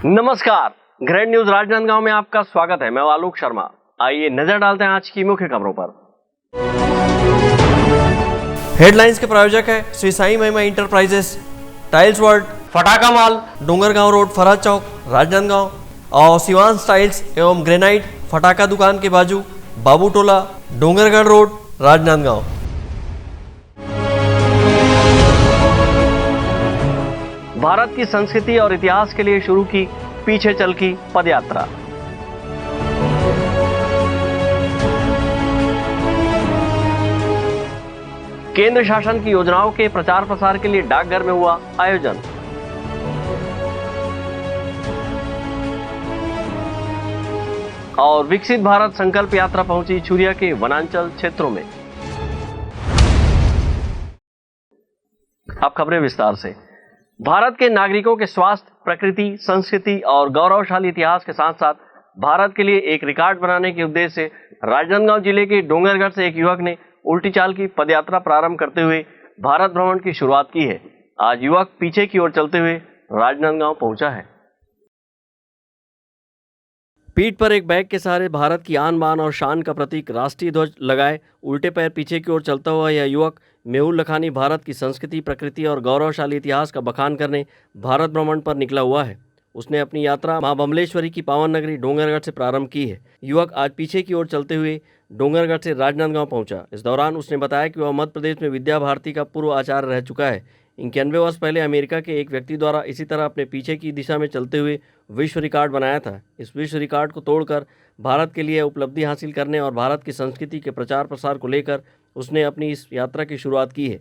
नमस्कार, grand news Rajnandgaon में आपका स्वागत है। मैं आलोक शर्मा। आइए नजर डालते हैं आज की मुख्य खबरों पर। हेडलाइंस के प्रायोजक है श्री साई महिमा इंटरप्राइजेस, टाइल्स वर्ल्ड, फटाका मॉल, डोंगरगांव रोड, फराज चौक, राजनांदगांव और शिवांश टाइल्स एवं ग्रेनाइट फटाका दुकान के बाजू, बाबू टोला, डोंगरगढ़ रोड, राजनांदगांव। भारत की संस्कृति और इतिहास के लिए शुरू की पीछे चल की पदयात्रा। केंद्र शासन की योजनाओं के प्रचार प्रसार के लिए डाकघर में हुआ आयोजन। और विकसित भारत संकल्प यात्रा पहुंची छुरिया के वनांचल क्षेत्रों में। अब खबरें विस्तार से। भारत के नागरिकों के स्वास्थ्य, प्रकृति, संस्कृति और गौरवशाली इतिहास के साथ साथ भारत के लिए एक रिकॉर्ड बनाने के उद्देश्य से राजनांदगांव जिले के डोंगरगढ़ से एक युवक ने उल्टी चाल की पदयात्रा प्रारंभ करते हुए भारत भ्रमण की शुरुआत की है। आज युवक पीछे की ओर चलते हुए राजनांदगांव पहुंचा है। पीठ पर एक बैग के सहारे भारत की आन बान और शान का प्रतीक राष्ट्रीय ध्वज लगाए उल्टे पैर पीछे की ओर चलता हुआ यह युवक मेहुल लखानी भारत की संस्कृति, प्रकृति और गौरवशाली इतिहास का बखान करने भारत भ्रमण पर निकला हुआ है। उसने अपनी यात्रा मां बमलेश्वरी की पावन नगरी डोंगरगढ़ से प्रारंभ की है। युवक आज पीछे की ओर चलते हुए डोंगरगढ़ से राजनांदगांव पहुंचा। इस दौरान उसने बताया कि वह मध्य प्रदेश में विद्या भारती का पूर्व आचार्य रह चुका है। 91 वर्ष पहले अमेरिका के एक व्यक्ति द्वारा इसी तरह अपने पीछे की दिशा में चलते हुए विश्व रिकॉर्ड बनाया था। इस विश्व रिकॉर्ड को तोड़कर भारत के लिए उपलब्धि हासिल करने और भारत की संस्कृति के प्रचार प्रसार को लेकर उसने अपनी इस यात्रा की शुरुआत की है।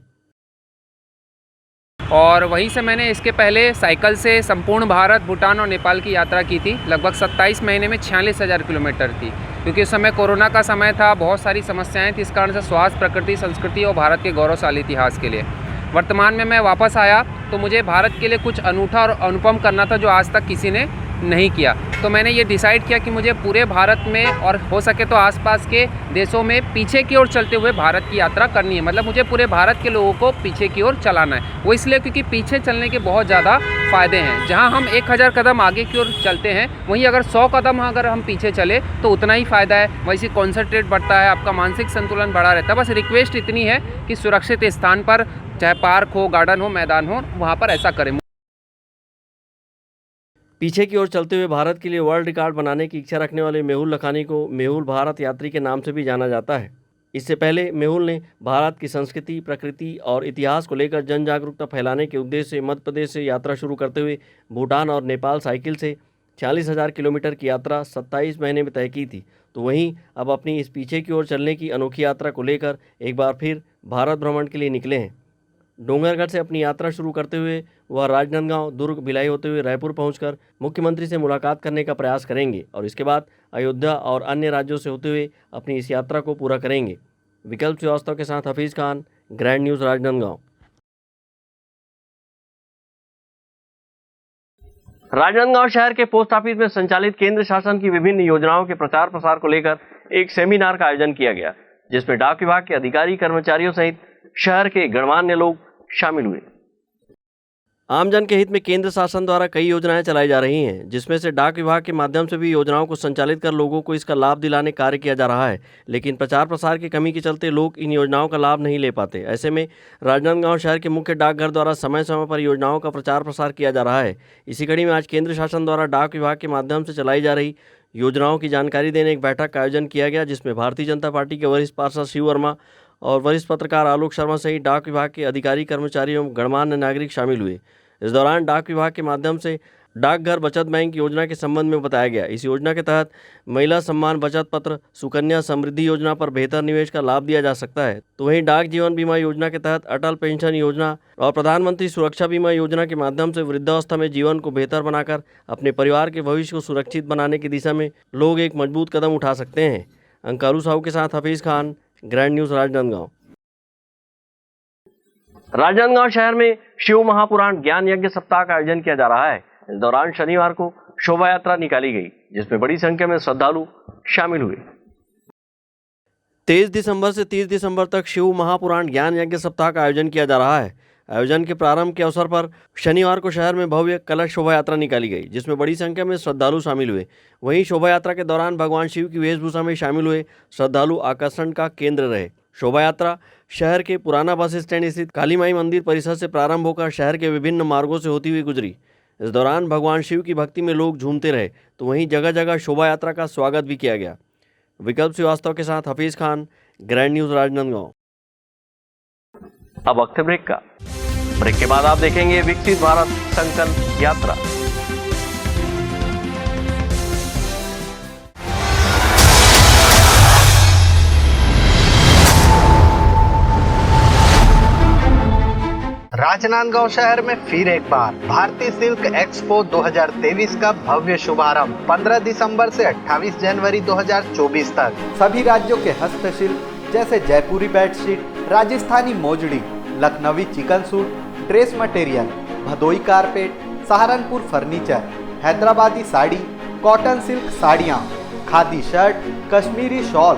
और वहीं से मैंने इसके पहले साइकिल से संपूर्ण भारत, भूटान और नेपाल की यात्रा की थी। लगभग 27 महीने में 46,000 किलोमीटर थी, क्योंकि उस समय कोरोना का समय था, बहुत सारी समस्याएं थी। इस कारण से स्वास्थ्य, प्रकृति, संस्कृति और भारत के गौरवशाली इतिहास के लिए वर्तमान में मैं वापस आया तो मुझे भारत के लिए कुछ अनूठा और अनुपम करना था जो आज तक किसी ने नहीं किया। तो मैंने ये डिसाइड किया कि मुझे पूरे भारत में और हो सके तो आसपास के देशों में पीछे की ओर चलते हुए भारत की यात्रा करनी है। मतलब मुझे पूरे भारत के लोगों को पीछे की ओर चलाना है। वो इसलिए क्योंकि पीछे चलने के बहुत ज़्यादा फ़ायदे हैं। जहाँ हम 1000 कदम आगे की ओर चलते हैं, वहीं अगर 100 कदम अगर हम पीछे चले तो उतना ही फ़ायदा है। वैसे कॉन्सनट्रेट बढ़ता है, आपका मानसिक संतुलन बढ़ा रहता है। बस रिक्वेस्ट इतनी है कि सुरक्षित स्थान पर, चाहे पार्क हो, गार्डन हो, मैदान हो, वहाँ पर ऐसा करें। पीछे की ओर चलते हुए भारत के लिए वर्ल्ड रिकॉर्ड बनाने की इच्छा रखने वाले मेहुल लखानी को मेहुल भारत यात्री के नाम से भी जाना जाता है। इससे पहले मेहुल ने भारत की संस्कृति, प्रकृति और इतिहास को लेकर जन जागरूकता फैलाने के उद्देश्य से मध्य प्रदेश से यात्रा शुरू करते हुए भूटान और नेपाल साइकिल से 40,000 किलोमीटर की यात्रा 27 महीने में तय की थी। तो वहीं अब अपनी इस पीछे की ओर चलने की अनोखी यात्रा को लेकर एक बार फिर भारत भ्रमण के लिए निकले हैं। डोंगरगढ़ से अपनी यात्रा शुरू करते हुए वह राजनांदगांव, दुर्ग, भिलाई होते हुए रायपुर पहुंचकर मुख्यमंत्री से मुलाकात करने का प्रयास करेंगे और इसके बाद अयोध्या और अन्य राज्यों से होते हुए अपनी इस यात्रा को पूरा करेंगे। विकल्प श्रीवास्तव के साथ हफीज खान, ग्रैंड न्यूज राजनांदगांव। राजनांदगांव शहर के पोस्ट ऑफिस में संचालित केंद्र शासन की विभिन्न योजनाओं के प्रचार प्रसार को लेकर एक सेमिनार का आयोजन किया गया, जिसमें डाक विभाग के अधिकारी, कर्मचारियों सहित शहर के गणमान्य लोग शामिल हुए। आमजन के हित में केंद्र शासन द्वारा कई योजनाएं चलाई जा रही हैं, जिसमें से डाक विभाग के माध्यम से भी योजनाओं को संचालित कर लोगों को इसका लाभ दिलाने कार्य किया जा रहा है। लेकिन प्रचार प्रसार की कमी के चलते लोग इन योजनाओं का लाभ नहीं ले पाते। ऐसे में राजनांदगांव शहर के मुख्य डाकघर द्वारा समय समय पर योजनाओं का प्रचार प्रसार किया जा रहा है। इसी कड़ी में आज केंद्र शासन द्वारा डाक विभाग के माध्यम से चलाई जा रही योजनाओं की जानकारी देने एक बैठक का आयोजन किया गया, जिसमें भारतीय जनता पार्टी के वरिष्ठ पार्षद शिव वर्मा और वरिष्ठ पत्रकार आलोक शर्मा सहित डाक विभाग के अधिकारी, कर्मचारी एवं गणमान्य नागरिक शामिल हुए। इस दौरान डाक विभाग के माध्यम से डाकघर बचत बैंक योजना के संबंध में बताया गया। इस योजना के तहत महिला सम्मान बचत पत्र, सुकन्या समृद्धि योजना पर बेहतर निवेश का लाभ दिया जा सकता है। तो वहीं डाक जीवन बीमा योजना के तहत अटल पेंशन योजना और प्रधानमंत्री सुरक्षा बीमा योजना के माध्यम से वृद्धावस्था में जीवन को बेहतर बनाकर अपने परिवार के भविष्य को सुरक्षित बनाने की दिशा में लोग एक मजबूत कदम उठा सकते हैं। अंकारू साहू के साथ हफीज खान, ग्रैंड न्यूज राजनांदगांव। राजनांदगांव शहर में शिव महापुराण ज्ञान यज्ञ सप्ताह का आयोजन किया जा रहा है। इस दौरान शनिवार को शोभा यात्रा निकाली गई, जिसमें बड़ी संख्या में श्रद्धालु शामिल हुए। 23 दिसंबर से 30 दिसंबर तक शिव महापुराण ज्ञान यज्ञ सप्ताह का आयोजन किया जा रहा है। आयोजन के प्रारंभ के अवसर पर शनिवार को शहर में भव्य कलश शोभा यात्रा निकाली गई, जिसमें बड़ी संख्या में श्रद्धालु शामिल हुए। वहीं शोभा यात्रा के दौरान भगवान शिव की वेशभूषा में शामिल हुए श्रद्धालु आकर्षण का केंद्र रहे। शोभा यात्रा शहर के पुराना बस स्टैंड स्थित काली माई मंदिर परिसर से प्रारंभ होकर शहर के विभिन्न मार्गों से होती हुई गुजरी। इस दौरान भगवान शिव की भक्ति में लोग झूमते रहे, तो वहीं जगह जगह शोभा यात्रा का स्वागत भी किया गया। विकल्प श्रीवास्तव के साथ हफीज खान, ग्रैंड न्यूज राजनांदगांव। अब वक्त है ब्रेक का। ब्रेक के बाद आप देखेंगे विकसित भारत संकल्प यात्रा। राजनांदगांव शहर में फिर एक बार भारतीय सिल्क एक्सपो 2023 का भव्य शुभारंभ 15 दिसंबर से 28 जनवरी 2024 तक। सभी राज्यों के हस्तशिल्प जैसे Jaipuri bedsheet, Rajasthani mojari, Lucknowi chikan suit, dress material, Bhadohi carpet, Saharanpur furniture, Hyderabadi sari, cotton silk साड़ियाँ, khadi shirt, Kashmiri shawl,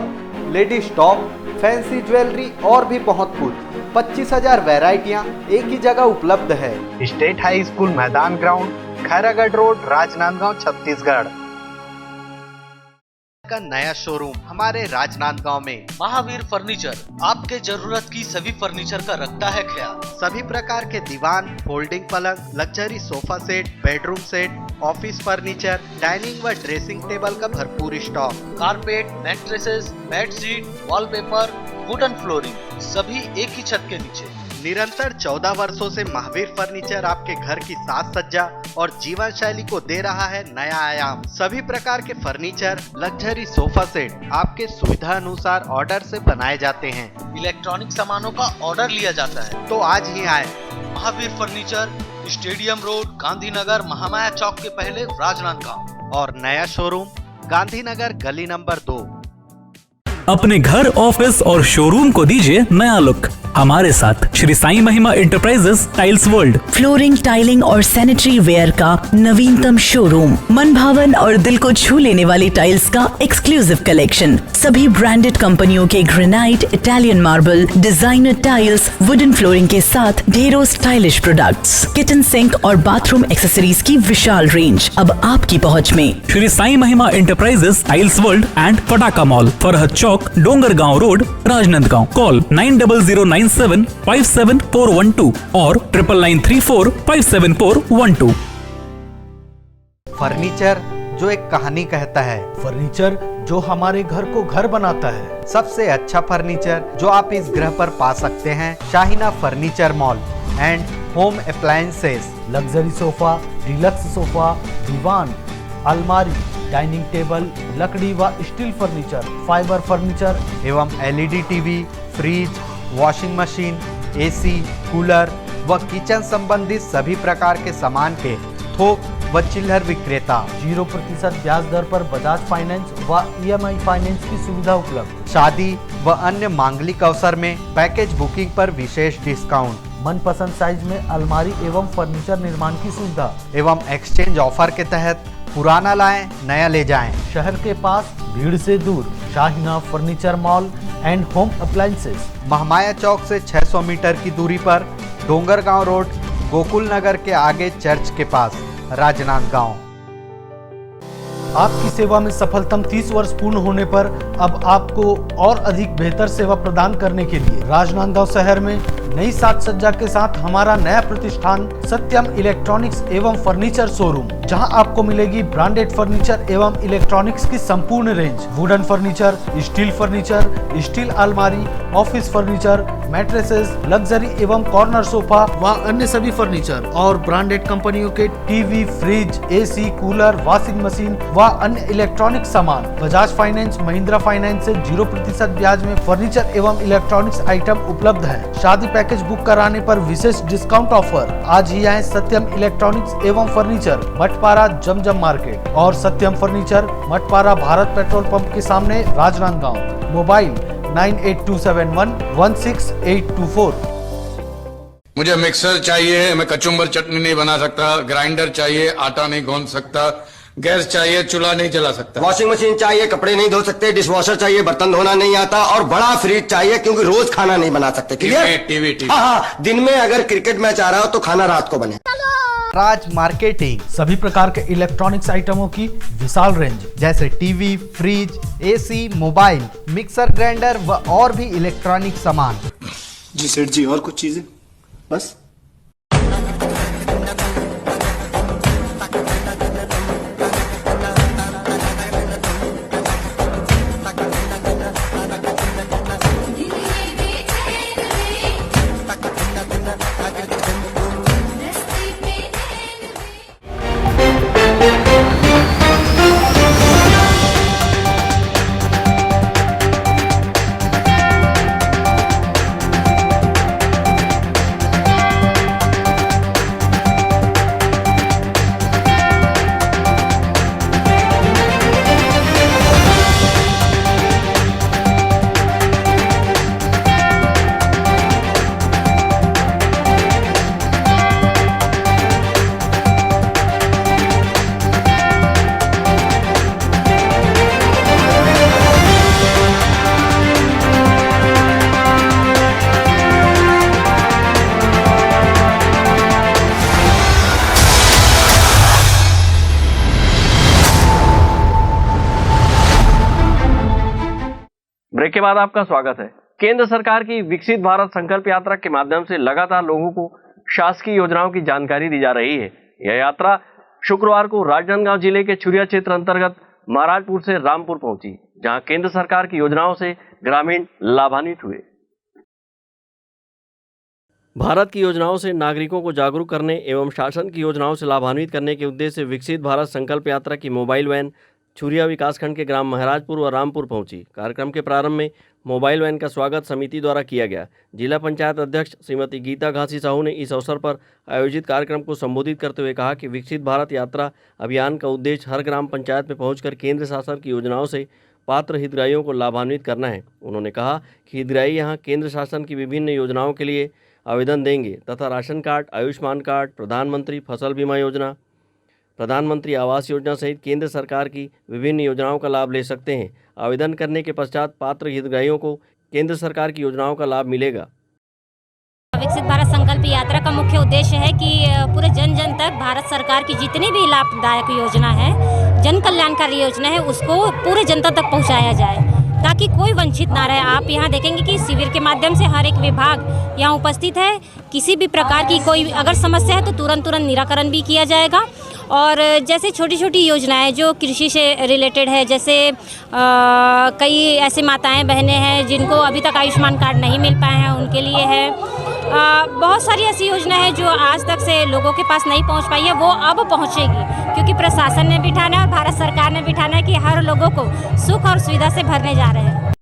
ladies top, fancy jewellery और भी बहुत कुछ 25,000 वैरायटियाँ एक ही जगह उपलब्ध है। स्टेट हाई स्कूल मैदान ग्राउंड, खैरागढ़ रोड, राजनांदगांव, छत्तीसगढ़ का नया शोरूम हमारे राजनांदगांव में। महावीर फर्नीचर आपके जरूरत की सभी फर्नीचर का रखता है ख्याल। सभी प्रकार के दीवान, फोल्डिंग पलंग, luxury sofa set, bedroom set, office furniture, dining व ड्रेसिंग टेबल का भरपूर stock. Carpet, mattresses, bedsheet, wallpaper, wooden flooring सभी एक ही छत के नीचे। निरंतर 14 वर्षों से महावीर फर्नीचर आपके घर की साज सज्जा और जीवन शैली को दे रहा है नया आयाम। सभी प्रकार के फर्नीचर, लग्जरी सोफा सेट आपके सुविधा अनुसार ऑर्डर से बनाए जाते हैं। इलेक्ट्रॉनिक सामानों का ऑर्डर लिया जाता है तो आज ही आए। Mahavir furniture, stadium road, Gandhinagar, Mahamaya चौक के पहले, राजनांदगांव। और नया शोरूम गांधीनगर गली नंबर 2। अपने घर, ऑफिस और शोरूम को दीजिए नया लुक हमारे साथ Shri Sai Mahima enterprises tiles world. Flooring, tiling और सैनिटरी वेयर का नवीनतम शोरूम, मन भावन और दिल को छू लेने वाली टाइल्स का एक्सक्लूसिव कलेक्शन, सभी ब्रांडेड कंपनियों के granite, Italian marble, designer tiles, wooden flooring के साथ ढेरों स्टाइलिश प्रोडक्ट्स, किचन सिंक और बाथरूम एक्सेसरीज की विशाल रेंज अब आपकी पहुंच में। Shri Sai Mahima enterprises tiles world and Pataka mall, Farhad चौक, डोंगरगांव रोड, राजनांदगांव। कॉल 9009757412 और 9994574412। फर्नीचर जो एक कहानी कहता है, फर्नीचर जो हमारे घर को घर बनाता है। सबसे अच्छा फर्नीचर जो आप इस ग्रह पर पा सकते हैं Shaheena furniture mall and home appliances. Luxury sofa, deluxe sofa, दीवान, अलमारी, डाइनिंग टेबल, लकड़ी व स्टील फर्नीचर, फाइबर फर्नीचर एवं LED TV, fridge, washing machine, AC, cooler व किचन संबंधित सभी प्रकार के सामान के थोक व चिल्लर विक्रेता। 0% ब्याज दर पर बजाज फाइनेंस व EMI फाइनेंस की सुविधा उपलब्ध। शादी व अन्य मांगलिक अवसर में पैकेज बुकिंग पर विशेष डिस्काउंट। मनपसंद साइज में अलमारी एवं फर्नीचर निर्माण की सुविधा एवं एक्सचेंज ऑफर के तहत पुराना लाएं, नया ले जाएं। शहर के पास, भीड़ से दूर, Shaheena furniture mall and home appliances, Mahamaya चौक से 600 मीटर की दूरी पर, डोंगरगांव रोड, गोकुल नगर के आगे चर्च के पास, राजनांदगांव। आपकी सेवा में सफलतम 30 वर्ष पूर्ण होने पर अब आपको और अधिक बेहतर सेवा प्रदान करने के लिए राजनांदगांव शहर में नई साज सज्जा के साथ हमारा नया प्रतिष्ठान सत्यम इलेक्ट्रॉनिक्स एवं फर्नीचर शोरूम, जहां आपको मिलेगी ब्रांडेड फर्नीचर एवं इलेक्ट्रॉनिक्स की संपूर्ण range. Wooden furniture, steel furniture, steel अलमारी, ऑफिस फर्नीचर, मैट्रेसेस, लग्जरी एवं कॉर्नर सोफा व अन्य सभी फर्नीचर और ब्रांडेड कंपनियों के TV, fridge, AC, cooler, washing machine व अन्य इलेक्ट्रॉनिक सामान। बजाज फाइनेंस, महिंद्रा फाइनेंस से 0% ब्याज में फर्नीचर एवं इलेक्ट्रॉनिक्स आइटम उपलब्ध है। शादी पैकेज बुक कराने पर विशेष डिस्काउंट ऑफर। आज ही आए सत्यम इलेक्ट्रॉनिक्स एवं फर्नीचर, मठपारा, जमजम मार्केट और Satyam furniture, Mathpara, Bharat petrol pump के सामने, राजनांदगांव। मोबाइल 9827116824। मुझे मिक्सर चाहिए, मैं कचुम्बर चटनी नहीं बना सकता, ग्राइंडर चाहिए, आटा नहीं गूंद सकता, गैस चाहिए, चूल्हा नहीं जला सकता। वॉशिंग मशीन चाहिए, कपड़े नहीं धो सकते। डिशवॉशर चाहिए, बर्तन धोना नहीं आता। और बड़ा फ्रिज चाहिए क्योंकि रोज खाना नहीं बना सकते। क्लियर? टीवी। हाँ, दिन में अगर क्रिकेट मैच आ रहा हो तो खाना रात को बने। राज मार्केटिंग सभी प्रकार के इलेक्ट्रॉनिक्स आइटमों की विशाल रेंज, जैसे TV, fridge, AC, mobile, mixer grinder व और भी इलेक्ट्रॉनिक सामान। जी सेठ जी, और कुछ चीजें बस? ब्रेक के बाद आपका स्वागत है। केंद्र सरकार की विकसित भारत संकल्प यात्रा के माध्यम से लगातार लोगों को शासकीय योजनाओं की जानकारी दी जा रही है। यह यात्रा शुक्रवार को राजनांदगांव जिले के छुरिया क्षेत्र अंतर्गत महाराजपुर से रामपुर पहुंची, जहां केंद्र सरकार की योजनाओं से ग्रामीण लाभान्वित हुए। भारत की योजनाओं से नागरिकों को जागरूक करने एवं शासन की योजनाओं से लाभान्वित करने के उद्देश्य से विकसित भारत संकल्प यात्रा की मोबाइल वैन छुरिया विकासखंड के ग्राम महाराजपुर व रामपुर पहुंची। कार्यक्रम के प्रारंभ में मोबाइल वैन का स्वागत समिति द्वारा किया गया। जिला पंचायत अध्यक्ष श्रीमती गीता घासी साहू ने इस अवसर पर आयोजित कार्यक्रम को संबोधित करते हुए कहा कि विकसित भारत यात्रा अभियान का उद्देश्य हर ग्राम पंचायत में पहुंचकर केंद्र शासन की योजनाओं से पात्र हितग्राहियों को लाभान्वित करना है। उन्होंने कहा कि हितग्राही यहाँ केंद्र शासन की विभिन्न योजनाओं के लिए आवेदन देंगे तथा राशन कार्ड, आयुष्मान कार्ड, प्रधानमंत्री फसल बीमा योजना, प्रधानमंत्री आवास योजना सहित केंद्र सरकार की विभिन्न योजनाओं का लाभ ले सकते हैं। आवेदन करने के पश्चात पात्र हितग्राहियों को केंद्र सरकार की योजनाओं का लाभ मिलेगा। विकसित भारत संकल्प यात्रा का मुख्य उद्देश्य है कि पूरे जन जन तक भारत सरकार की जितनी भी लाभदायक योजना है, जन कल्याणकारी योजना है, उसको पूरे जनता तक पहुंचाया जाए ताकि कोई वंचित ना रहे। आप यहाँ देखेंगे कि शिविर के माध्यम से हर एक विभाग यहाँ उपस्थित है। किसी भी प्रकार की कोई अगर समस्या है तो तुरंत निराकरण भी किया जाएगा। और जैसे छोटी छोटी योजनाएं जो कृषि से रिलेटेड है, जैसे कई ऐसे माताएं बहनें हैं जिनको अभी तक आयुष्मान कार्ड नहीं मिल पाए हैं, उनके लिए है। बहुत सारी ऐसी योजना है जो आज तक से लोगों के पास नहीं पहुंच पाई है, वो अब पहुंचेगी क्योंकि प्रशासन ने बिठाना है और भारत सरकार ने बिठाना है कि हर लोगों को सुख और सुविधा से भरने जा रहे हैं।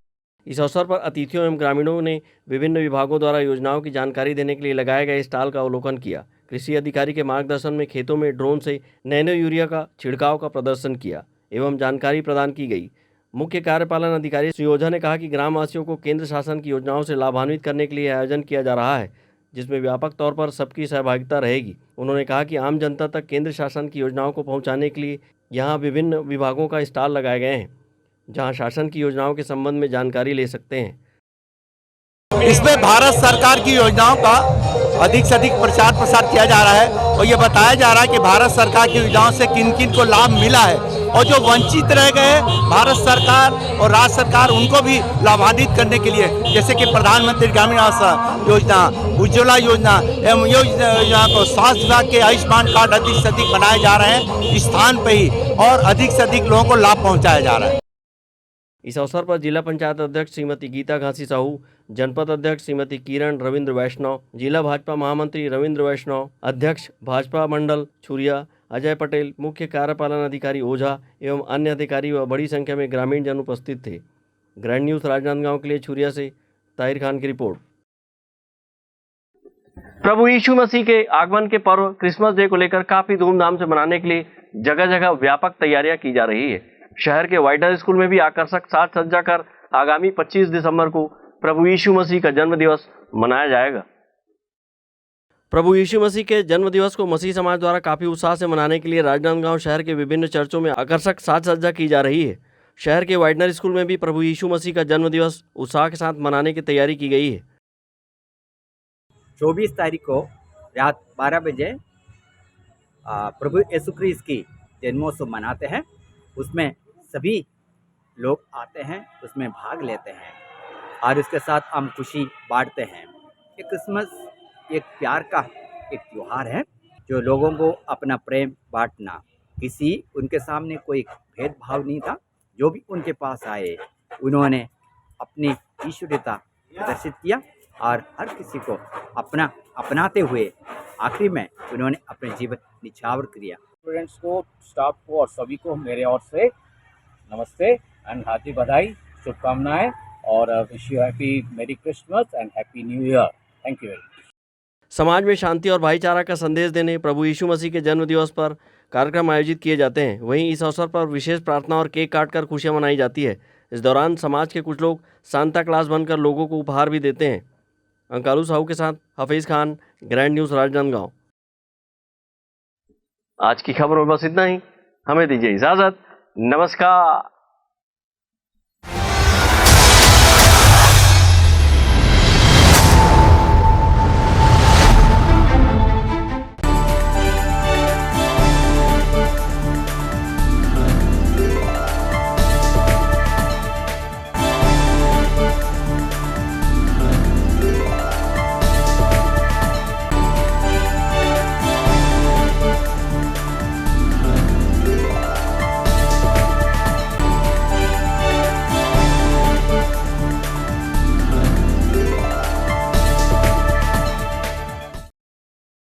इस अवसर पर अतिथियों एवं ग्रामीणों ने विभिन्न विभागों द्वारा योजनाओं की जानकारी देने के लिए लगाए गए स्टॉल का अवलोकन किया। कृषि अधिकारी के मार्गदर्शन में खेतों में ड्रोन से नैनो यूरिया का छिड़काव का प्रदर्शन किया एवं जानकारी प्रदान की गई। मुख्य कार्यपालन अधिकारी श्री ओझा ने कहा कि ग्रामवासियों को केंद्र शासन की योजनाओं से लाभान्वित करने के लिए आयोजन किया जा रहा है, जिसमें व्यापक तौर पर सबकी सहभागिता रहेगी। उन्होंने कहा कि आम जनता तक केंद्र शासन की योजनाओं को पहुँचाने के लिए यहाँ विभिन्न विभागों का स्टॉल लगाए गए हैं, जहाँ शासन की योजनाओं के संबंध में जानकारी ले सकते हैं। इसमें भारत सरकार की योजनाओं का अधिक से अधिक प्रचार प्रसार किया जा रहा है और ये बताया जा रहा है कि भारत सरकार की योजनाओं से किन किन को लाभ मिला है और जो वंचित रह गए भारत सरकार और राज्य सरकार उनको भी लाभान्वित करने के लिए, जैसे कि प्रधानमंत्री ग्रामीण आवास योजना, उज्ज्वला योजना एवं योजना को स्वास्थ्य विभाग के आयुष्मान कार्ड अधिक से अधिक बनाए जा रहे हैं स्थान पर ही और अधिक से अधिक लोगों को लाभ पहुँचाया जा रहा है। इस अवसर पर जिला पंचायत अध्यक्ष श्रीमती गीता घासी साहू, जनपद अध्यक्ष श्रीमती किरण रविंद्र वैष्णव, जिला भाजपा महामंत्री रविंद्र वैष्णव, अध्यक्ष भाजपा मंडल छुरिया अजय पटेल, मुख्य कार्यपालन अधिकारी ओझा एवं अन्य अधिकारी व बड़ी संख्या में ग्रामीण जन उपस्थित थे। ग्रैंड न्यूज राजनांदगांव के लिए छुरिया से ताहिर खान की रिपोर्ट। प्रभु यीशु मसीह के आगमन के पर्व क्रिसमस डे को लेकर काफी धूमधाम से मनाने के लिए जगह जगह व्यापक तैयारियां की जा रही है। शहर के वाइडर स्कूल में भी आकर्षक साज सज्जा कर आगामी 25 दिसंबर को प्रभु यीशु मसीह का जन्म दिवस मनाया जाएगा। प्रभु यीशु मसीह के जन्म दिवस को मसीह समाज द्वारा काफ़ी उत्साह से मनाने के लिए राजनांदगांव शहर के विभिन्न चर्चों में आकर्षक साज सज्जा की जा रही है। शहर के वाइडनर स्कूल में भी प्रभु यीशु मसीह का जन्म दिवस उत्साह के साथ मनाने की तैयारी की गई है। 24 तारीख को रात 12 बजे प्रभु यीशु क्रिस्त की जन्मोत्सव मनाते हैं। उसमें सभी लोग आते हैं, उसमें भाग लेते हैं और उसके साथ हम खुशी बांटते हैं। ये क्रिसमस एक प्यार का एक त्यौहार है जो लोगों को अपना प्रेम बांटना, उनके सामने कोई भेदभाव नहीं था। जो भी उनके पास आए उन्होंने अपनी ईश्वरीयता प्रदर्शित किया और हर किसी को अपनाते हुए आखिरी में उन्होंने अपने जीवन निछावर किया। स्टूडेंट्स को, स्टाफ को और सभी को मेरे ओर से नमस्ते एंड हार्दिक बधाई, शुभकामनाएं और विश यू हैप्पी मेरी Christmas and happy new year. Thank you very much. समाज में शांति और भाईचारा का संदेश देने प्रभु यीशु मसीह के जन्म दिवस पर कार्यक्रम आयोजित किए जाते हैं। वहीं इस अवसर पर विशेष प्रार्थना और केक काटकर खुशियां मनाई जाती है। इस दौरान समाज के कुछ लोग सांता क्लास बनकर लोगों को उपहार भी देते हैं। अंकालू साहू के साथ हफीज़ खान, ग्रैंड न्यूज़ राजनांदगांव। आज की खबर में बस इतना ही। हमें दीजिए इजाज़त। नमस्कार।